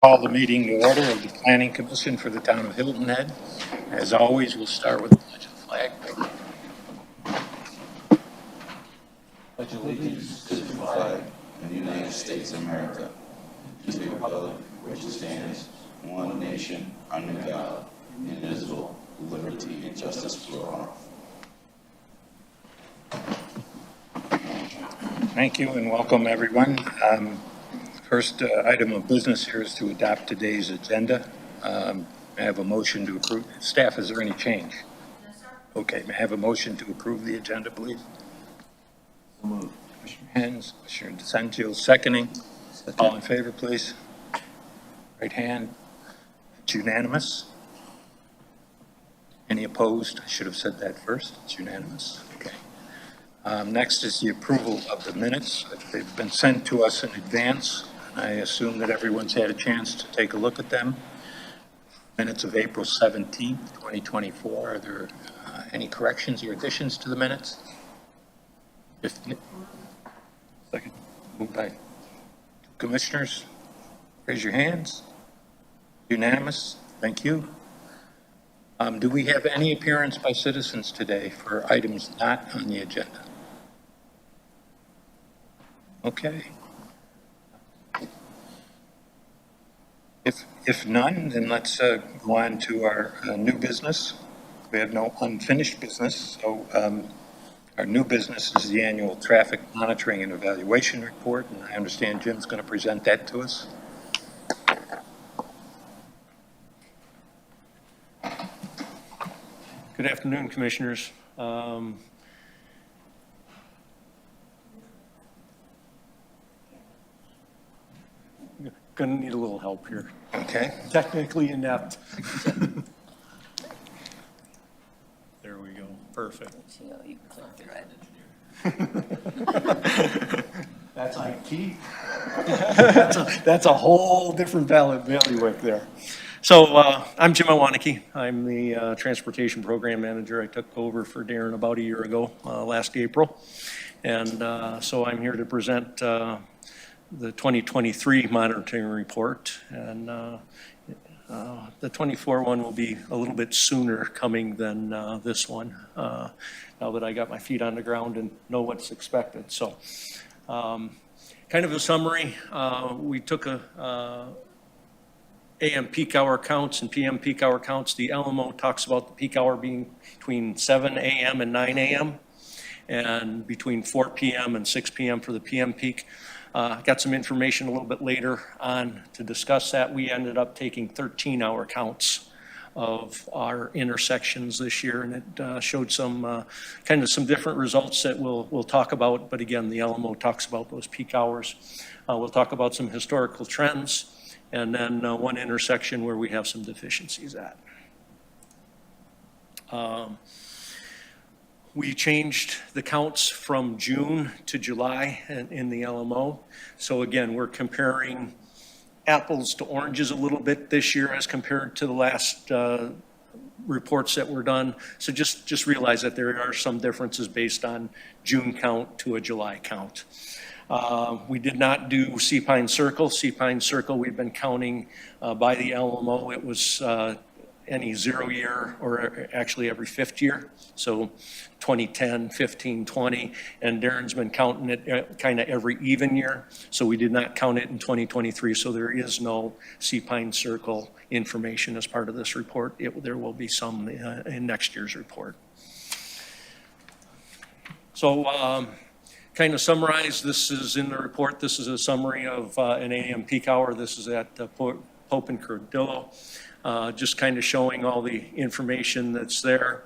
Call the meeting to order of the Planning Commission for the town of Hilton Head. As always, we'll start with the pledge of the flag. Pledge allegiance to the flag of the United States of America, and to the republic which stands one nation under God, indivisible, with liberty and justice for all. Thank you and welcome, everyone. First item of business here is to adopt today's agenda. May I have a motion to approve? Staff, is there any change? No, sir. Okay, may I have a motion to approve the agenda, please? So moved. Commissioner Hens, Commissioner DeSanto seconding. All in favor, please? Right hand. It's unanimous. Any opposed? I should have said that first. It's unanimous. Okay. Next is the approval of the minutes. They've been sent to us in advance. I assume that everyone's had a chance to take a look at them. Minutes of April 17th, 2024. Are there any corrections or additions to the minutes? If second, moved by commissioners. Raise your hands. Unanimous. Thank you. Do we have any appearance by citizens today for items not on the agenda? Okay. If none, then let's go on to our new business. We have no unfinished business, so our new business is the annual traffic monitoring and evaluation report, and I understand Jim's going to present that to us. Good afternoon, Commissioners. Going to need a little help here. Okay. Technically inept. There we go. Perfect. You clicked it. That's IT. That's a whole different bailiwick there. So I'm Jim Iwaniki. I'm the Transportation Program Manager. I took over for Darren about a year ago, last April. And so I'm here to present the 2023 monitoring report. And the 24 one will be a little bit sooner coming than this one, now that I got my feet on the ground and know what's expected. So kind of a summary, we took AM peak hour counts and PM peak hour counts. The LMO talks about the peak hour being between 7 a.m. and 9 a.m. and between 4 p.m. and 6 p.m. for the PM peak. Got some information a little bit later on to discuss that. We ended up taking 13-hour counts of our intersections this year, and it showed some kind of some different results that we'll talk about. But again, the LMO talks about those peak hours. We'll talk about some historical trends, and then one intersection where we have some deficiencies at. We changed the counts from June to July in the LMO. So again, we're comparing apples to oranges a little bit this year as compared to the last reports that were done. So just realize that there are some differences based on June count to a July count. We did not do Seapine Circle. Seapine Circle, we've been counting by the LMO. It was any 0 year, or actually every 5th year. So 2010, 15, 20, and Darren's been counting it kind of every even year. So we did not count it in 2023. So there is no Seapine Circle information as part of this report. There will be some in next year's report. So kind of summarize, this is in the report. This is a summary of an AM peak hour. This is at Pope and Cordillo. Just kind of showing all the information that's there.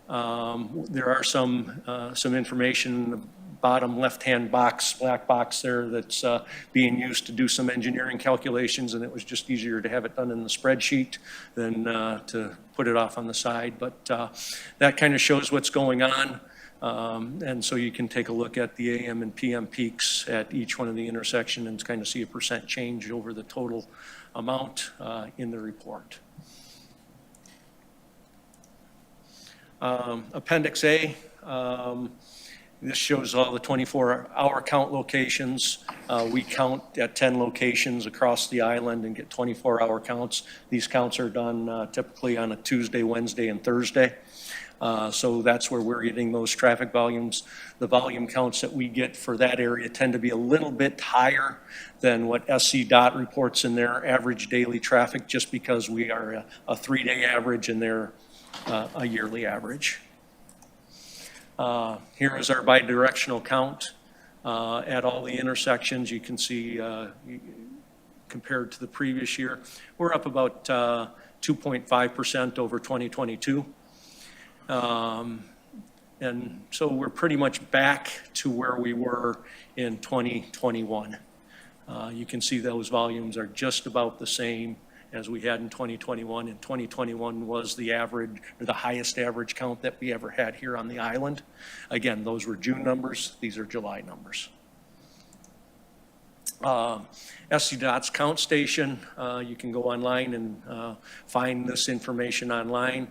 There are some information in the bottom left-hand box, black box there, that's being used to do some engineering calculations, and it was just easier to have it done in the spreadsheet than to put it off on the side. But that kind of shows what's going on. And so you can take a look at the AM and PM peaks at each one of the intersections and kind of see a percent change over the total amount in the report. Appendix A This shows all the 24-hour count locations. We count at 10 locations across the island and get 24-hour counts. These counts are done typically on a Tuesday, Wednesday, and Thursday. So that's where we're getting those traffic volumes. The volume counts that we get for that area tend to be a little bit higher than what SC DOT reports in their average daily traffic, just because we are a 3-day average and they're a yearly average. Here is our bidirectional count at all the intersections. You can see compared to the previous year, we're up about 2.5% over 2022. And so we're pretty much back to where we were in 2021. You can see those volumes are just about the same as we had in 2021. And 2021 was the average, or the highest average count that we ever had here on the island. Again, those were June numbers. These are July numbers. SCDOT's count station, you can go online and find this information online.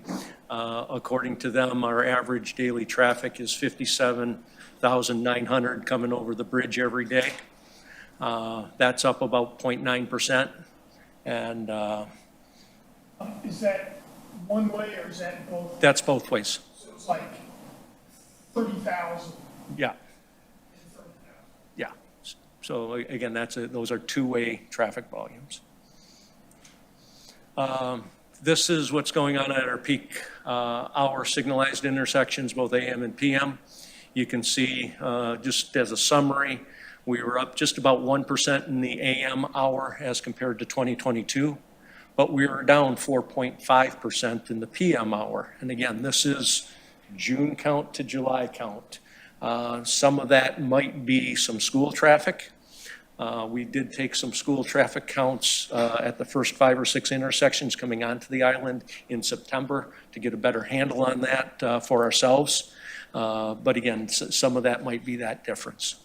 According to them, our average daily traffic is 57,900 coming over the bridge every day. That's up about 0.9%. And Is that one way or is that both? that's both ways. So it's like 30,000. Yeah, yeah. So again, those are two-way traffic volumes. This is what's going on at our peak hour signalized intersections, both AM and PM. You can see, just as a summary, we were up just about 1% in the AM hour as compared to 2022, but we were down 4.5% in the PM hour. And again, this is June count to July count. Some of that might be some school traffic. We did take some school traffic counts at the first 5 or 6 intersections coming onto the island in September to get a better handle on that for ourselves. But again, some of that might be that difference.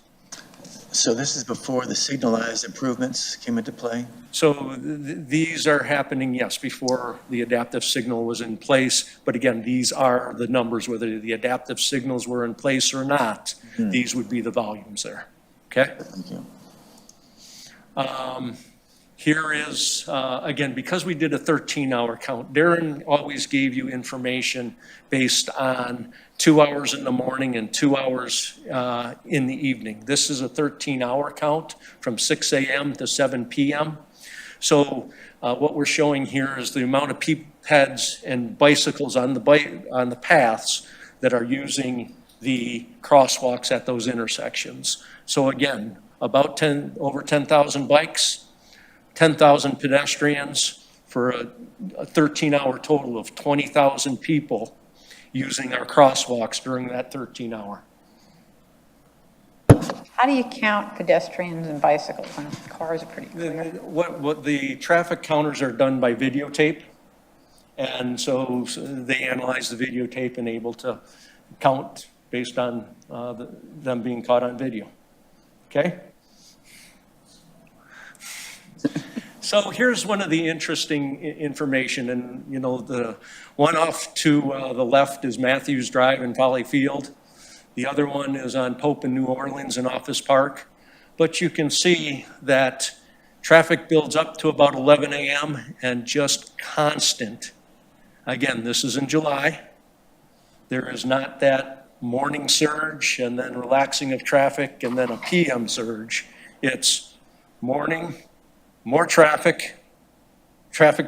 So this is before the signalized improvements came into play? So these are happening, yes, before the adaptive signal was in place. But again, these are the numbers, whether the adaptive signals were in place or not, these would be the volumes there. Okay? Thank you. Here is, again, because we did a 13-hour count, Darren always gave you information based on 2 hours in the morning and 2 hours in the evening. This is a 13-hour count from 6 a.m. to 7 p.m. So what we're showing here is the amount of heads and bicycles on the paths that are using the crosswalks at those intersections. So again, about over 10,000 bikes, 10,000 pedestrians for a 13-hour total of 20,000 people using our crosswalks during that 13-hour. How do you count pedestrians and bicycles? And cars are pretty clear. What the traffic counters are done by videotape. And so they analyze the videotape and able to count based on them being caught on video. Okay? So here's one of the interesting information, and you know, the one off to the left is Matthews Drive in Folly Field. The other one is on Pope in New Orleans in Office Park. But you can see that traffic builds up to about 11 a.m. and just constant. Again, this is in July. There is not that morning surge and then relaxing of traffic and then a PM surge. It's morning, more traffic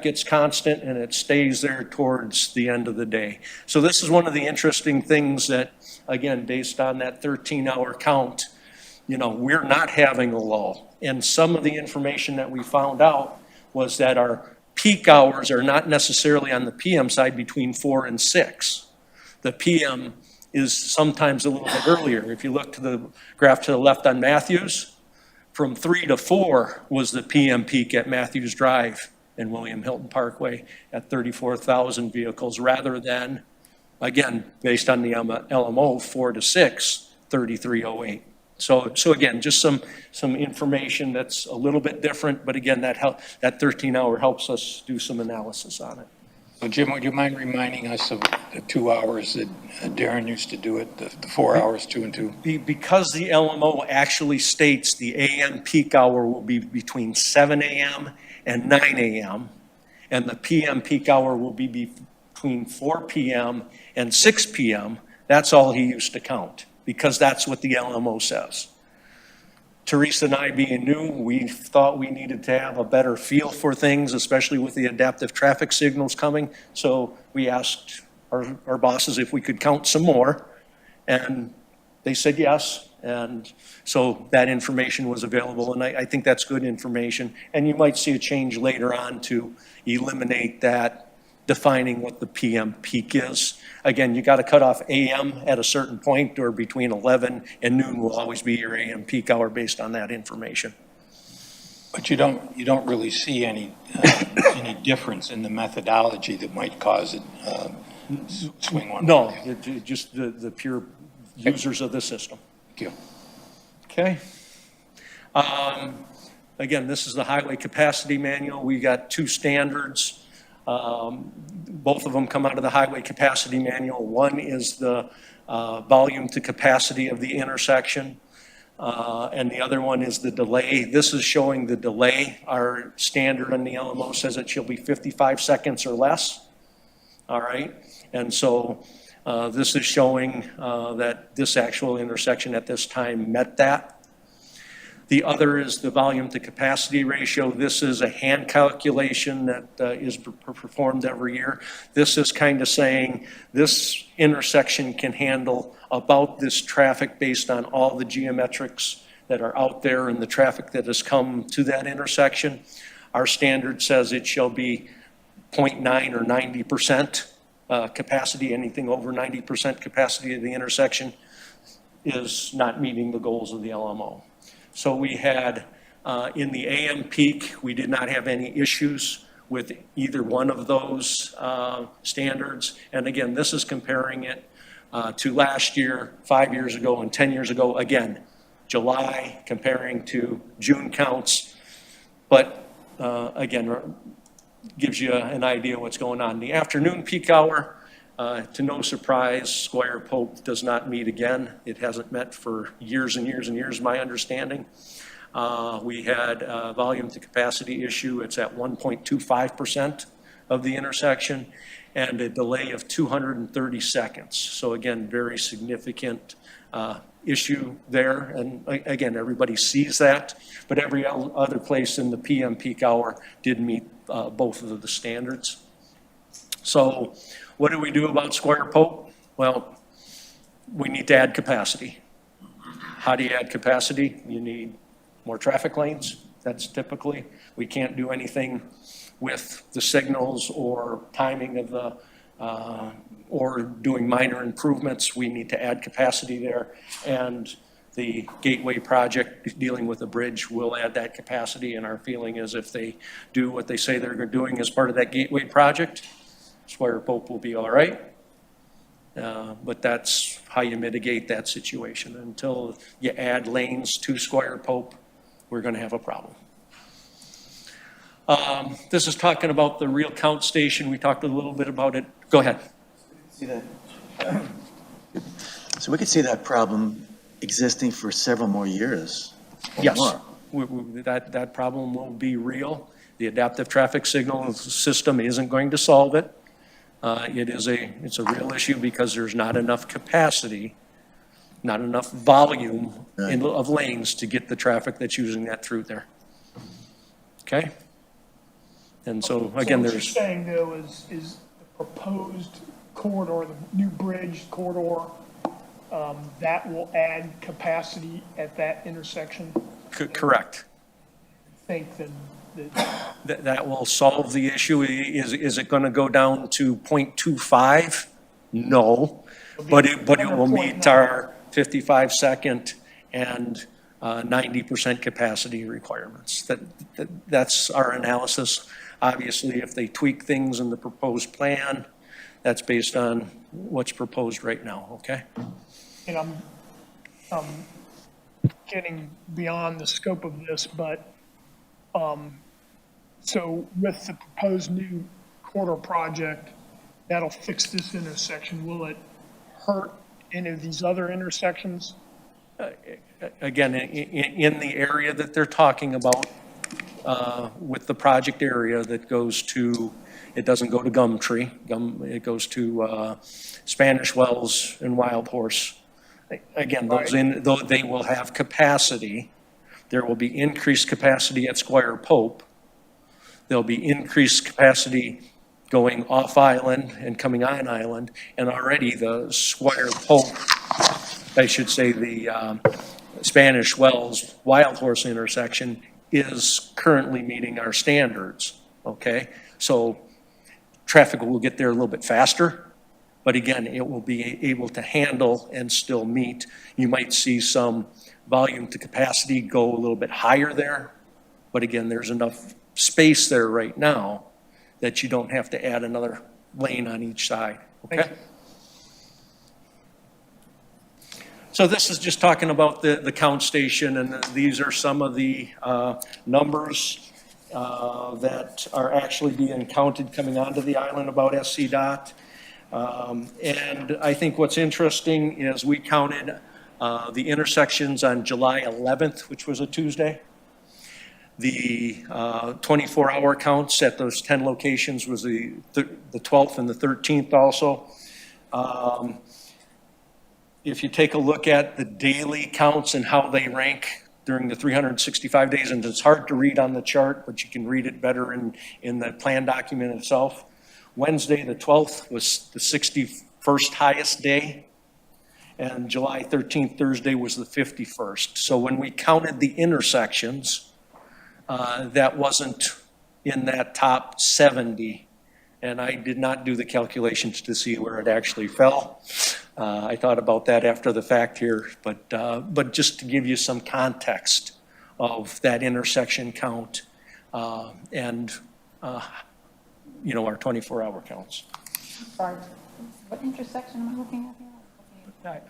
gets constant, and it stays there towards the end of the day. So this is one of the interesting things that, again, based on that 13-hour count, you know, we're not having a lull. And some of the information that we found out was that our peak hours are not necessarily on the PM side between 4 and 6. The PM is sometimes a little bit earlier. If you look to the graph to the left on Matthews, from 3 to 4 was the PM peak at Matthews Drive and William Hilton Parkway at 34,000 vehicles, rather than, again, based on the LMO, 4 to 6, 3,308. So again, just some information that's a little bit different, but again, that 13-hour helps us do some analysis on it. So Jim, would you mind reminding us of the 2 hours that Darren used to do it, the 4 hours, 2 and 2? Because the LMO actually states the AM peak hour will be between 7 AM and 9 AM, and the PM peak hour will be between 4 PM and 6 PM, that's all he used to count, because that's what the LMO says. Teresa and I being new, we thought we needed to have a better feel for things, especially with the adaptive traffic signals coming. So we asked our bosses if we could count some more, and they said yes. And so that information was available, and I think that's good information. And you might see a change later on to eliminate that, defining what the PM peak is. Again, you got to cut off AM at a certain point, or between 11 and noon will always be your AM peak hour based on that information. But you don't really see any difference in the methodology that might cause it swing one way. No, just the pure users of the system. Thank you. Okay. Again, this is the highway capacity manual. We got two standards. Both of them come out of the highway capacity manual. One is the volume to capacity of the intersection, and the other one is the delay. This is showing the delay. Our standard on the LMO says it shall be 55 seconds or less. All right, and so this is showing that this actual intersection at this time met that. The other is the volume to capacity ratio. This is a hand calculation that is performed every year. This is kind of saying this intersection can handle about this traffic based on all the geometrics that are out there and the traffic that has come to that intersection. Our standard says it shall be 0.9 or 90% capacity. Anything over 90% capacity of the intersection is not meeting the goals of the LMO. So we had, in the AM peak, we did not have any issues with either one of those standards. And again, this is comparing it to last year, 5 years ago, and 10 years ago. Again, July comparing to June counts. But again, gives you an idea what's going on. The afternoon peak hour, to no surprise, Squire Pope does not meet again. It hasn't met for years and years and years, my understanding. We had a volume to capacity issue. It's at 1.25% of the intersection, and a delay of 230 seconds. So again, very significant issue there. And again, everybody sees that, but every other place in the PM peak hour did meet both of the standards. So what do we do about Squire Pope? Well, we need to add capacity. How do you add capacity? You need more traffic lanes. That's typically, we can't do anything with the signals or timing of the, or doing minor improvements. We need to add capacity there. And the Gateway project dealing with the bridge will add that capacity. And our feeling is if they do what they say they're doing as part of that Gateway project, Squire Pope will be all right. But that's how you mitigate that situation. Until you add lanes to Squire Pope, we're going to have a problem. This is talking about the real count station. We talked a little bit about it. Go ahead. See that? So we could see that problem existing for several more years. Or Yes, more. that problem will be real. The adaptive traffic signal system isn't going to solve it. It's a real issue because there's not enough capacity, not enough volume of lanes to get the traffic that's using that through there. Okay? And so, again, what you're there's, saying though is the proposed corridor, the new bridge corridor, that will add capacity at that intersection? correct. Think that That will solve the issue. Is it going to go down to 0.25? No, but it will meet our 55-second and 90% capacity requirements. That's our analysis. Obviously, if they tweak things in the proposed plan, that's based on what's proposed right now, okay? and I'm getting beyond the scope of this, but so with the proposed new corridor project, that'll fix this intersection. Will it hurt any of these other intersections? Again, in the area that they're talking about, with the project area that goes to, it doesn't go to Gumtree, it goes to Spanish Wells and Wild Horse. Again, though they will have capacity, there will be increased capacity at Squire Pope. There'll be increased capacity going off island and coming on island, and already the Squire Pope, I should say the Spanish Wells Wild Horse intersection is currently meeting our standards, okay? So traffic will get there a little bit faster, but again, it will be able to handle and still meet. You might see some volume to capacity go a little bit higher there, but again, there's enough space there right now that you don't have to add another lane on each side, okay? So this is just talking about the count station, and these are some of the numbers that are actually being counted coming onto the island about SCDOT. And I think what's interesting is we counted the intersections on July 11th, which was a Tuesday. The 24-hour counts at those 10 locations was the 12th and the 13th also. If you take a look at the daily counts and how they rank during the 365 days, and it's hard to read on the chart, but you can read it better in the plan document itself. Wednesday, the 12th, was the 61st highest day, and July 13th, Thursday, was the 51st. So when we counted the intersections, that wasn't in that top 70, and I did not do the calculations to see where it actually fell. I thought about that after the fact here, but just to give you some context of that intersection count and you know, our 24-hour counts. Sorry, what intersection am I looking at here?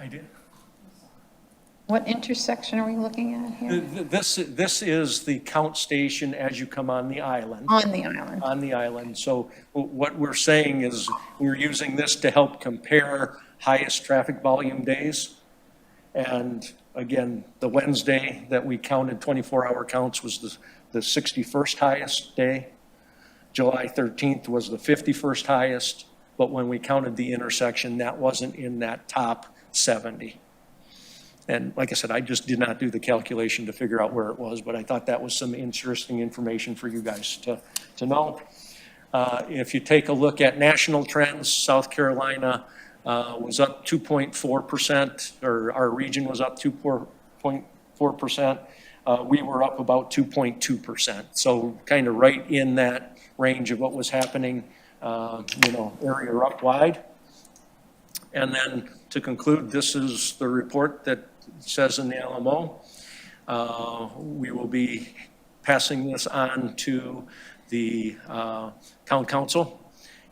I did. What intersection are we looking at here? This is the count station as you come on the island. On the island. On the island. So what we're saying is we're using this to help compare highest traffic volume days. And again, the Wednesday that we counted 24-hour counts was the 61st highest day. July 13th was the 51st highest, but when we counted the intersection, that wasn't in that top 70. And like I said, I just did not do the calculation to figure out where it was, but I thought that was some interesting information for you guys to know. If you take a look at national trends, South Carolina was up 2.4%, or our region was up 2.4%. We were up about 2.2%. So kind of right in that range of what was happening, you know, area up wide. And then to conclude, this is the report that says in the LMO. We will be passing this on to the town council.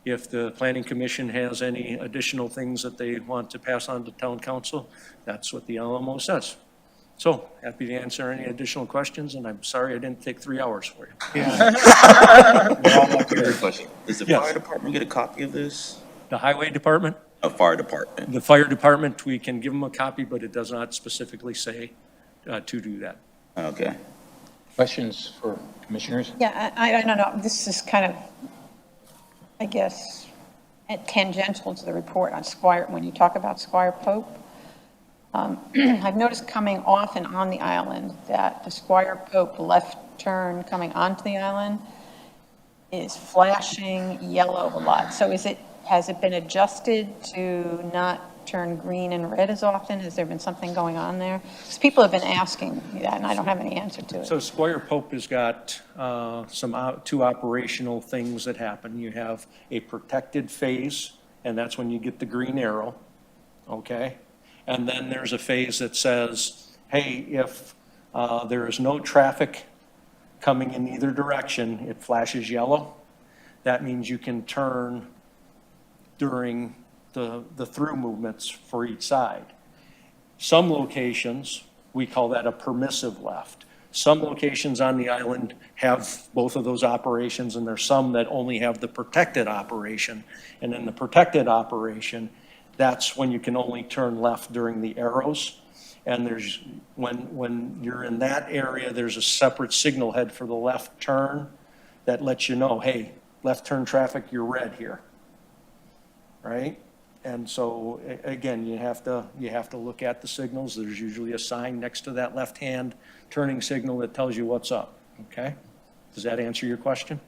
If the planning commission has any additional things that they want to pass on to town council, that's what the LMO says. So happy to answer any additional questions, and I'm sorry I didn't take 3 hours for you. Great question. Does the Yes. fire department get a copy of this? The highway department, Fire department. the fire department, we can give them a copy, but it does not specifically say to do that. Okay. Questions for commissioners? Yeah, I don't know, this is kind of, I guess, tangential to the report on Squire, when you talk about Squire Pope. I've noticed coming off and on the island that the Squire Pope left turn coming onto the island is flashing yellow a lot. So has it been adjusted to not turn green and red as often? Has there been something going on there? Because people have been asking me that, and I don't have any answer to it. So Squire Pope has got two operational things that happen. You have a protected phase, and that's when you get the green arrow, okay? And then there's a phase that says, hey, if there is no traffic coming in either direction, it flashes yellow. That means you can turn during the through movements for each side. Some locations, we call that a permissive left. Some locations on the island have both of those operations, and there's some that only have the protected operation. And in the protected operation, that's when you can only turn left during the arrows. And there's, when you're in that area, there's a separate signal head for the left turn that lets you know, hey, left turn traffic, you're red here, right? And so, again, you have to look at the signals. There's usually a sign next to that left-hand turning signal that tells you what's up, okay? Does that answer your question?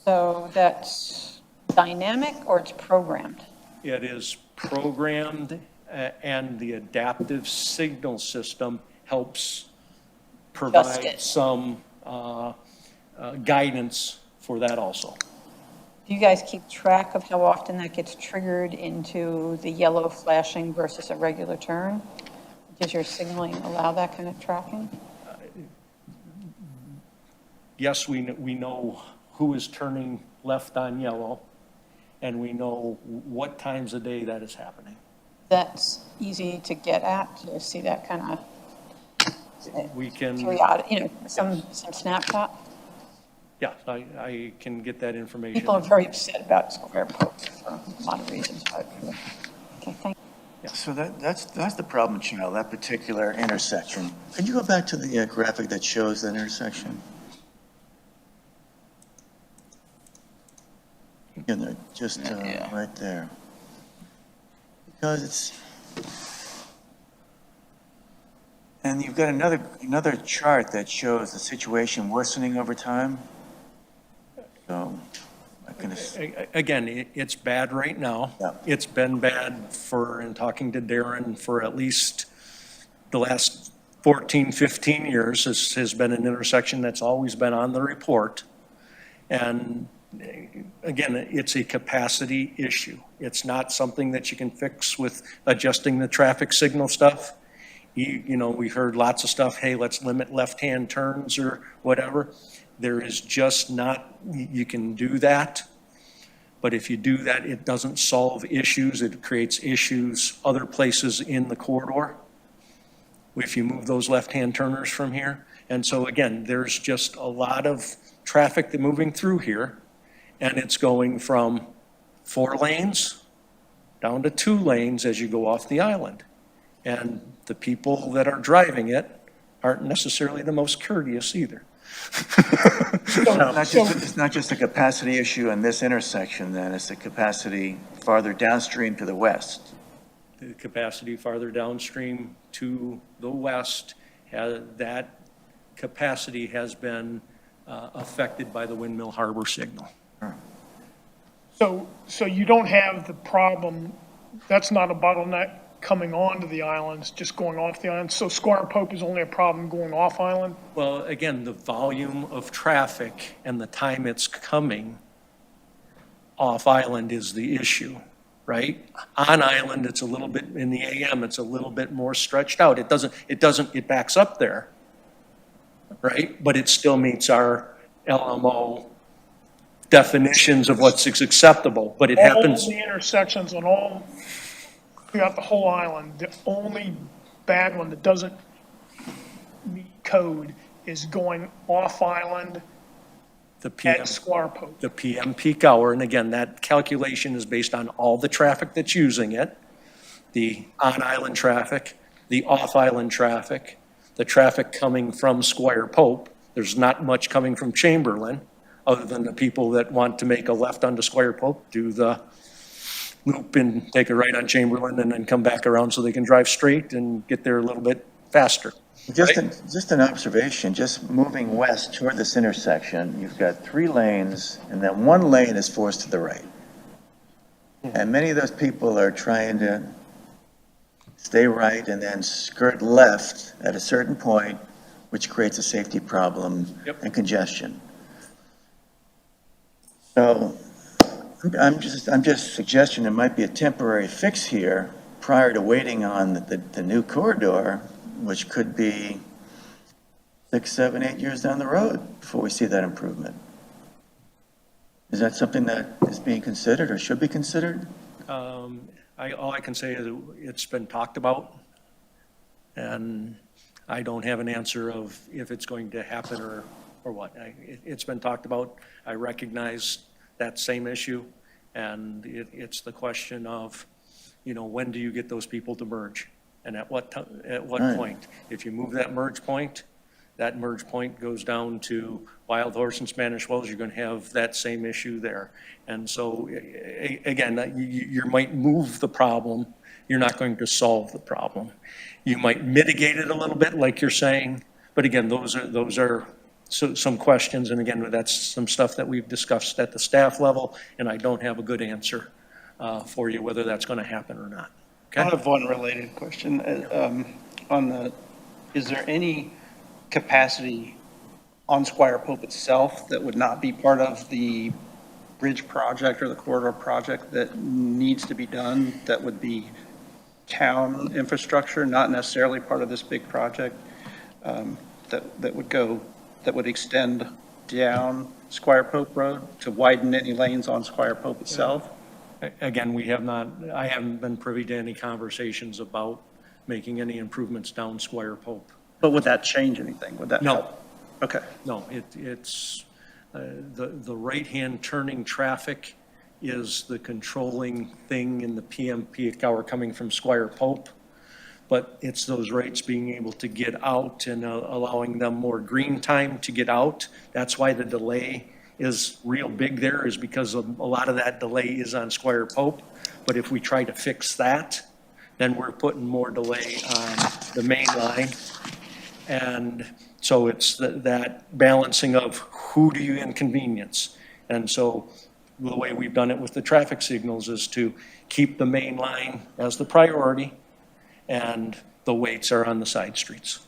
So that's dynamic or it's programmed? It is programmed, and the adaptive signal system helps Adjust provide it. some guidance for that also. Do you guys keep track of how often that gets triggered into the yellow flashing versus a regular turn? Does your signaling allow that kind of tracking? Yes, we know who is turning left on yellow, and we know what times a day that is happening. That's easy to get at, to see that kind of We can, periodic, some snapshot? yeah, I can get that information. People are very upset about Square Poke for a lot of reasons, but, okay, thank you. So that's the problem child, that particular intersection. Could you go back to the graphic that shows that intersection? In there, just Yeah. right there. Because it's, and you've got another chart that shows the situation worsening over time. So, I can, Again, it's bad right now. Yeah. It's been bad in talking to Darren, for at least the last 14, 15 years. This has been an intersection that's always been on the report. And again, it's a capacity issue. It's not something that you can fix with adjusting the traffic signal stuff. We heard lots of stuff, hey, let's limit left-hand turns or whatever. There is just not, you can do that. But if you do that, it doesn't solve issues. It creates issues other places in the corridor if you move those left-hand turners from here. And so again, there's just a lot of traffic that moving through here, and it's going from 4 lanes down to 2 lanes as you go off the island. And the people that are driving it aren't necessarily the most courteous either. it's not just a capacity issue in this intersection then, it's a capacity farther downstream to the west. The capacity farther downstream to the west, that capacity has been affected by the Windmill Harbor signal. So you don't have the problem, that's not a bottleneck coming onto the islands, just going off the island. So Squire Pope is only a problem going off island? Well, again, the volume of traffic and the time it's coming off island is the issue, right? On island, it's a little bit, in the AM, it's a little bit more stretched out. It backs up there, right? But it still meets our LMO definitions of what's acceptable, but it happens. All the intersections on all, throughout the whole island, the only bad one that doesn't meet code is going off island The PM, at Squire Pope. the PM peak hour, and again, that calculation is based on all the traffic that's using it, the on-island traffic, the off-island traffic, the traffic coming from Squire Pope. There's not much coming from Chamberlain, other than the people that want to make a left onto Squire Pope, do the loop and take a right on Chamberlain, and then come back around so they can drive straight and get there a little bit faster. Just an observation, just moving west toward this intersection, you've got 3 lanes, and then 1 lane is forced to the right. And many of those people are trying to stay right and then skirt left at a certain point, which creates a safety problem and congestion. So I'm just suggesting there might be a temporary fix here prior to waiting on the new corridor, which could be 6, 7, 8 years down the road before we see that improvement. Is that something that is being considered or should be considered? All I can say is it's been talked about, and I don't have an answer of if it's going to happen or what. It's been talked about. I recognize that same issue, and it's the question of, when do you get those people to merge? And at what Right. point? If you move that merge point goes down to Wild Horse and Spanish Wells, you're going to have that same issue there. And so, again, you might move the problem, you're not going to solve the problem. You might mitigate it a little bit, like you're saying, but again, those are some questions, and again, that's some stuff that we've discussed at the staff level, and I don't have a good answer for you, whether that's going to happen or not. I Okay? have one related question. Is there any capacity on Squire Pope itself that would not be part of the bridge project or the corridor project that needs to be done, that would be town infrastructure, not necessarily part of this big project, that would extend down Squire Pope Road to widen any lanes on Squire Pope itself? Again, I haven't been privy to any conversations about making any improvements down Squire Pope. But would that change anything? Would that No. help? Okay. No, it's, the right-hand turning traffic is the controlling thing in the PM peak hour coming from Squire Pope. But it's those rates being able to get out and allowing them more green time to get out. That's why the delay is real big there, is because a lot of that delay is on Squire Pope. But if we try to fix that, then we're putting more delay on the main line. And so it's that balancing of who do you inconvenience? And so the way we've done it with the traffic signals is to keep the main line as the priority, and the weights are on the side streets.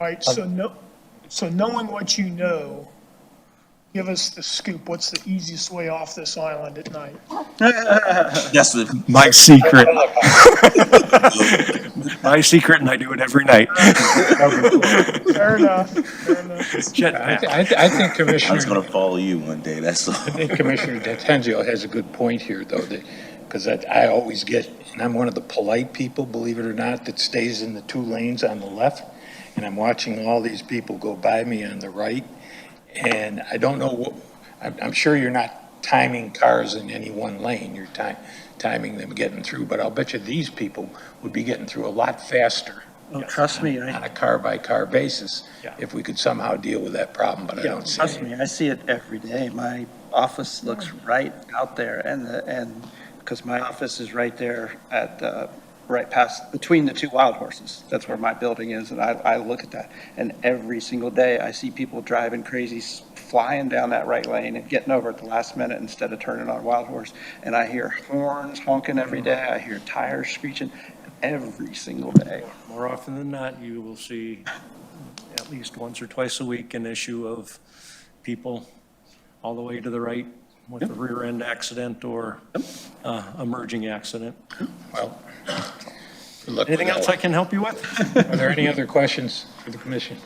Right, so knowing what you know, give us the scoop. What's the easiest way off this island at night? That's the, My secret. My secret, and I do it every night. Fair enough, fair enough. Jetpack. I think I was Commissioner, gonna follow you one day, that's all. I think Commissioner D'Attenzio has a good point here, though, because I always get, and I'm one of the polite people, believe it or not, that stays in the two lanes on the left, and I'm watching all these people go by me on the right, and I don't know I'm sure you're not timing cars in any one lane, you're timing them getting through, but I'll bet you these people would be getting through a lot faster Oh, trust me, on a car-by-car basis Yeah. if we could somehow deal with that problem, but I don't see Trust it. me, I see it every day. My office looks right out there, and because my office is right there right past, between the two Wild Horses. That's where my building is, and I look at that. And every single day, I see people driving crazy, flying down that right lane and getting over at the last minute instead of turning on Wild Horse. And I hear horns honking every day. I hear tires screeching every single day. More often than not, you will see at least once or twice a week an issue of people all the way to the right with a rear end accident or a merging accident. Well, good luck with Anything else I that. can help you with? Are there any other questions for the commission?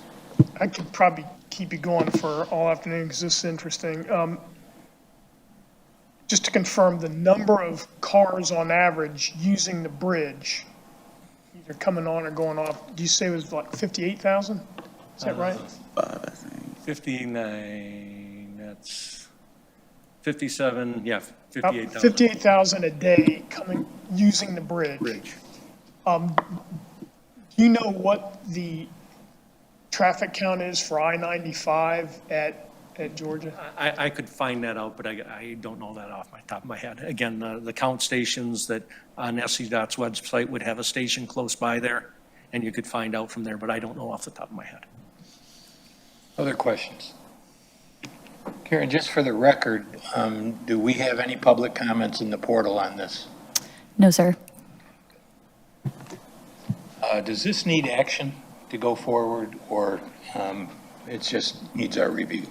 I could probably keep you going for all afternoon because this is interesting. Just to confirm, the number of cars on average using the bridge, either coming on or going off, do you say it was like 58,000? Is that right? 59, that's 57, yeah, About 58,000. 58,000 a day coming, using the bridge. Do you know what the traffic count is for I-95 at Georgia? I could find that out, but I don't know that off my top of my head. Again, the count stations that on SCDOT's website would have a station close by there, and you could find out from there, but I don't know off the top of my head. Other questions? Karen, just for the record, do we have any public comments in the portal on this? No, sir. Does this need action to go forward, or it just needs our review?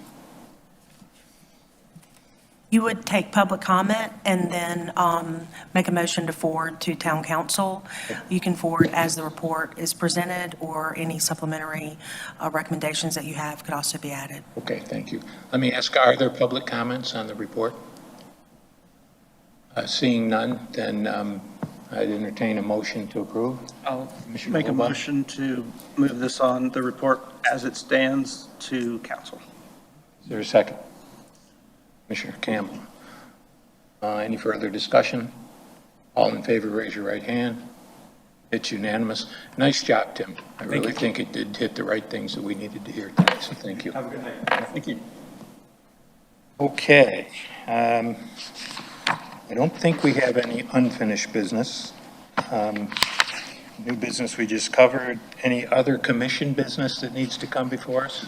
You would take public comment and then make a motion to forward to town council. You can forward as the report is presented, or any supplementary recommendations that you have could also be added. Okay, thank you. Let me ask, are there public comments on the report? Seeing none, then I'd entertain a motion to approve. I'll Commissioner make a Holbach? motion to move this on the report as it stands to council. Is there a second? Commissioner Campbell. Any further discussion? All in favor, raise your right hand. It's unanimous. Nice job, Tim. I really think it did hit the right things that we needed to hear tonight, so thank you. Have a good night. Thank you. Okay. I don't think we have any unfinished business. New business we just covered. Any other commission business that needs to come before us?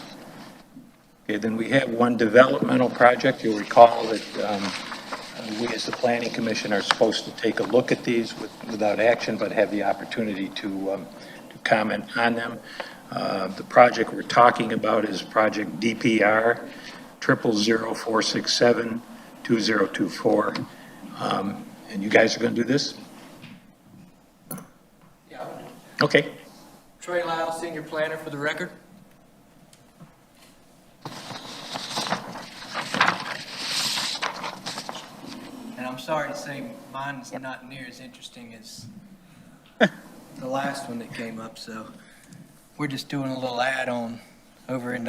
Okay, then we have one developmental project. You'll recall that we, as the Planning Commission, are supposed to take a look at these without action, but have the opportunity to comment on them. The project we're talking about is project DPR 000-467-2024. And you guys are going to do this? Yeah. Okay. Trey Lyle, Senior Planner for the record. And I'm sorry to say mine's not near as interesting as the last one that came up, so we're just doing a little add-on over in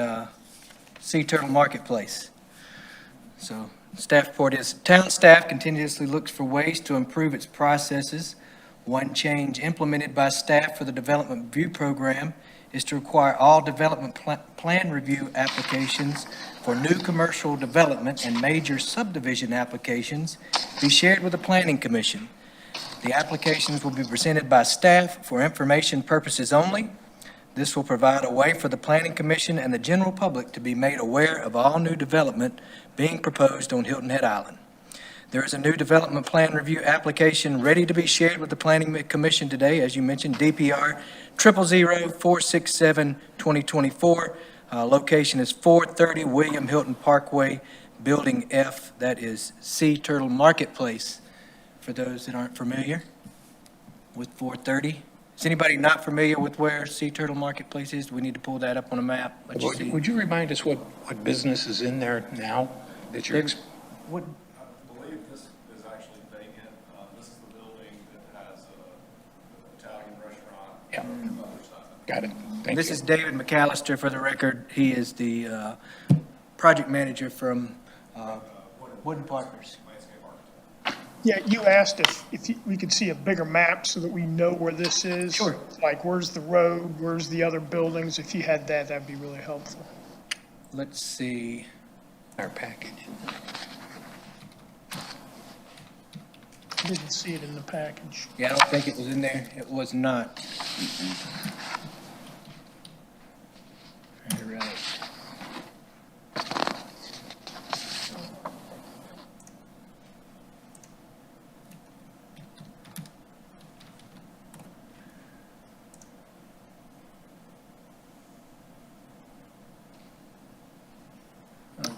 Sea Turtle Marketplace. So staff report is, town staff continuously looks for ways to improve its processes. One change implemented by staff for the Development Review Program is to require all development plan review applications for new commercial development and major subdivision applications be shared with the Planning Commission. The applications will be presented by staff for information purposes only. This will provide a way for the Planning Commission and the general public to be made aware of all new development being proposed on Hilton Head Island. There is a new development plan review application ready to be shared with the Planning Commission today, as you mentioned, DPR 000-467-2024. Location is 430 William Hilton Parkway, Building F, that is Sea Turtle Marketplace. For those that aren't familiar with 430. Is anybody not familiar with where Sea Turtle Marketplace is? Do we need to pull that up on a map? Let you see. Would you remind us what business is in there now that you're? What- I believe this is actually vacant. This is the building that has an Italian restaurant. Yeah. And other stuff. Got it. Thank This you. is David McAllister, for the record. He is the project manager from Wooden Partners. Landscape architect. Yeah, you asked if we could see a bigger map so that we know where this is. Sure. Like, where's the road, where's the other buildings? If you had that, that'd be really helpful. Let's see. Our package. Didn't see it in the package. Yeah, I don't think it was in there. It was not. All right.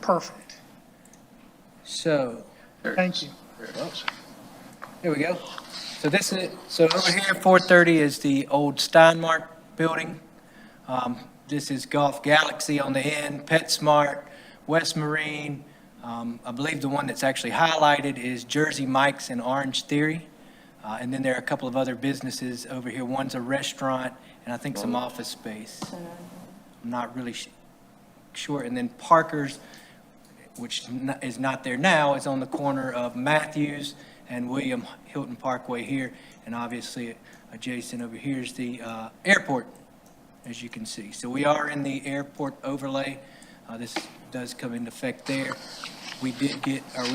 Perfect. So, Thank you. Very close. here we go. So this is, so over here, 430 is the old Steinmark building. This is Golf Galaxy on the end, PetSmart, West Marine. I believe the one that's actually highlighted is Jersey Mike's and Orange Theory. And then there are a couple of other businesses over here. One's a restaurant and I think some office space. I'm not really sure. And then Parker's, which is not there now, is on the corner of Matthews and William Hilton Parkway here. And obviously adjacent over here is the airport, as you can see. So we are in the airport overlay. This does come into effect there. We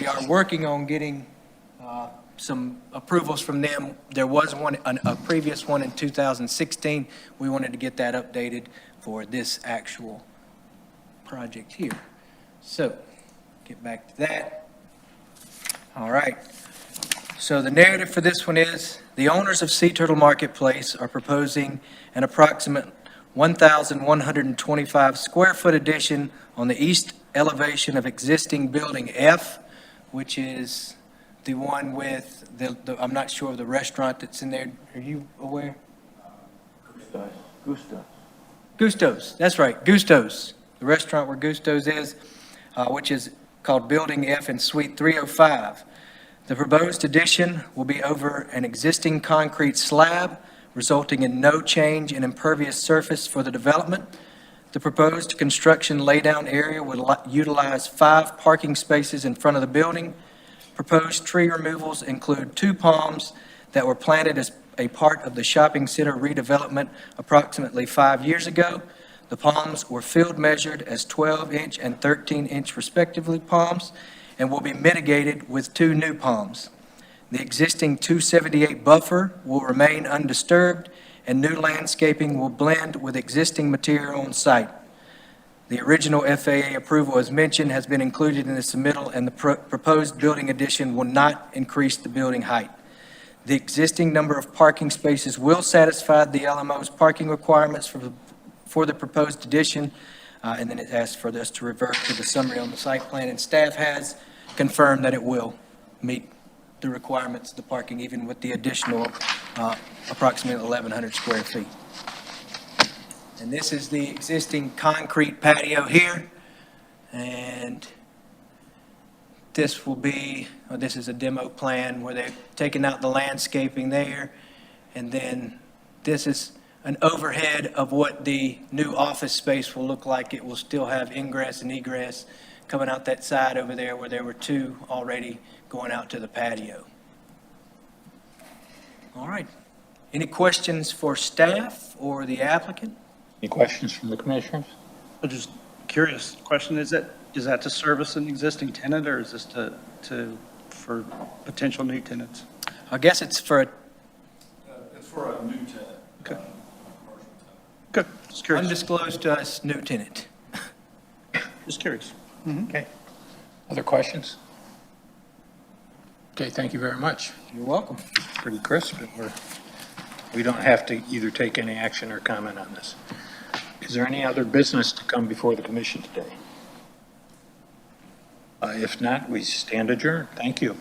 are working on getting some approvals from them. There was a previous one in 2016. We wanted to get that updated for this actual project here. So, get back to that. All right. So the narrative for this one is, the owners of Sea Turtle Marketplace are proposing an approximate 1,125 square foot addition on the east elevation of existing building F, which is the one with I'm not sure of the restaurant that's in there. Are you aware? Gusto's, that's right, Gusto's. The restaurant where Gusto's is, which is called Building F in Suite 305. The proposed addition will be over an existing concrete slab, resulting in no change in impervious surface for the development. The proposed construction laydown area will utilize 5 parking spaces in front of the building. Proposed tree removals include 2 palms that were planted as a part of the shopping center redevelopment approximately 5 years ago. The palms were field measured as 12-inch and 13-inch respectively palms and will be mitigated with 2 new palms. The existing 278 buffer will remain undisturbed, and new landscaping will blend with existing material on site. The original FAA approval, as mentioned, has been included in the submittal, and the proposed building addition will not increase the building height. The existing number of parking spaces will satisfy the LMO's parking requirements for the proposed addition, and then it asks for us to revert to the summary on the site plan, and staff has confirmed that it will meet the requirements of the parking, even with the additional approximately 1,100 square feet. And this is the existing concrete patio here, and this will be, this is a demo plan where they're taking out the landscaping there, and then this is an overhead of what the new office space will look like. It will still have ingress and egress coming out that side over there where there were 2 already going out to the patio. All right. Any questions for staff or the applicant? Any questions from the commissioners? I'm just curious, question, is that to service an existing tenant, or is this for potential new tenants? I guess it's for, It's for a new tenant. Okay. Commercial tenant. Good, just curious, undisclosed to us, new tenant. just curious. Okay. Other questions? Okay, thank you very much. You're welcome. Pretty crisp, and we don't have to either take any action or comment on this. Is there any other business to come before the commission today? If not, we stand adjourned. Thank you.